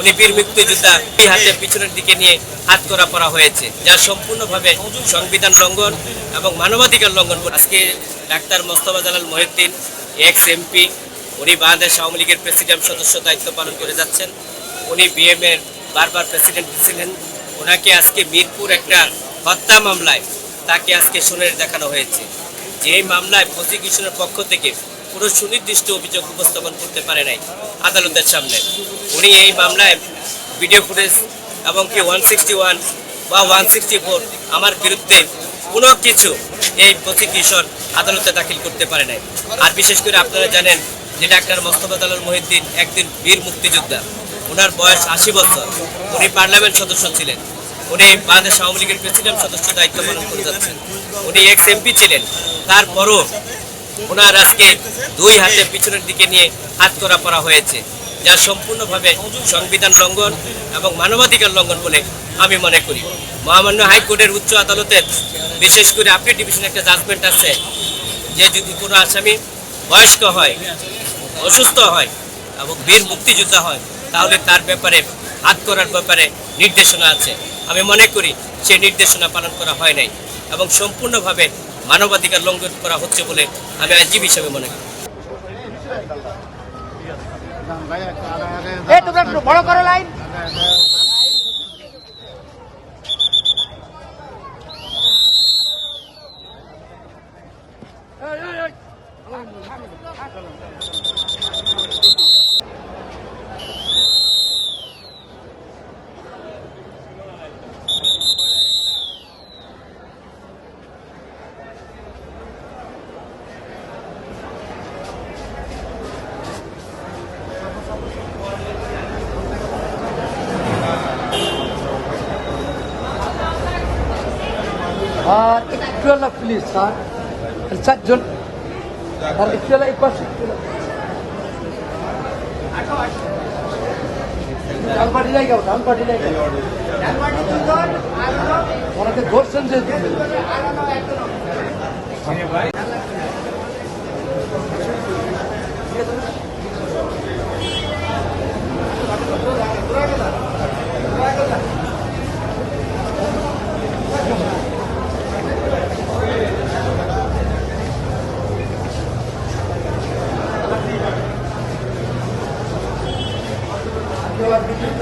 উনি বীর মুক্তিযোদ্ধা, এই হাতে পিছনের দিকে নিয়ে হাতকড়া পরা হয়েছে, যা সম্পূর্ণভাবে সংবিধান লঙ্ঘন এবং মানবাধিকার লঙ্ঘন। আজকে doctor Mostafa Jalal Mohiuddin x MP, উনি বাংলাদেশ আওয়ামী লীগের প্রেসিডেন্ট সদস্য দায়িত্ব পালন করে যাচ্ছেন। উনি বিএমএর বারবার প্রেসিডেন্ট ছিলেন। ওনাকে আজকে মিরপুর একটা হত্যা মামলায় তাকে আজকে শুনানি দেখানো হয়েছে, যে এই মামলায় প্রসিকিউশনের পক্ষ থেকে কোনো সুনির্দিষ্ট অভিযোগ উপস্থাপন করতে পারে নাই আদালতের সামনে। উনি এই মামলায় ভিডিও ফুটেজ এবং কি 161 বা 164 আমার বিরুদ্ধে কোনো কিছু এই প্রসিকিউশন আদালতে দাখিল করতে পারে নাই। আর বিশেষ করে আপনারা জানেন যে ডাক্তার মোস্তফা জালাল মহিউদ্দিন একদিন বীর মুক্তিযোদ্ধা, ওনার বয়স 80 বছর, উনি পার্লামেন্ট সদস্য ছিলেন, উনি বাংলাদেশ আওয়ামী লীগের প্রেসিডেন্ট সদস্য দায়িত্ব পালন করে যাচ্ছেন, উনি এক্স এমপি ছিলেন। তারপরও ওনার আজকে দুই হাতে পিছনের দিকে নিয়ে হাতকড়া পরা হয়েছে, যা সম্পূর্ণভাবে সংবিধান লঙ্ঘন এবং মানবাধিকার লঙ্ঘন বলে আমি মনে করি। মহামান্য হাইকোর্টের উচ্চ আদালতের বিশেষ করে আপিল ডিভিশনের একটা জাজমেন্ট আছে যে যদি কোনো আসামি বয়স্ক হয়, অসুস্থ হয় এবং বীর মুক্তিযোদ্ধা হয়, তাহলে তার ব্যাপারে হাত করার ব্যাপারে নির্দেশনা আছে। আমি মনে করি সেই নির্দেশনা পালন করা হয় নাই এবং সম্পূর্ণভাবে মানবাধিকার লঙ্ঘন করা হচ্ছে বলে আমি আইনজীবী হিসেবে মনে করি। বড় করো লাইন। আর একটু প্লিজ স্যার, চারজন আর একটু এই পাশে ডান পার্টি জায়গা, ডান পার্টি জায়গা ওনাকে ধরছেন যে বিকৃত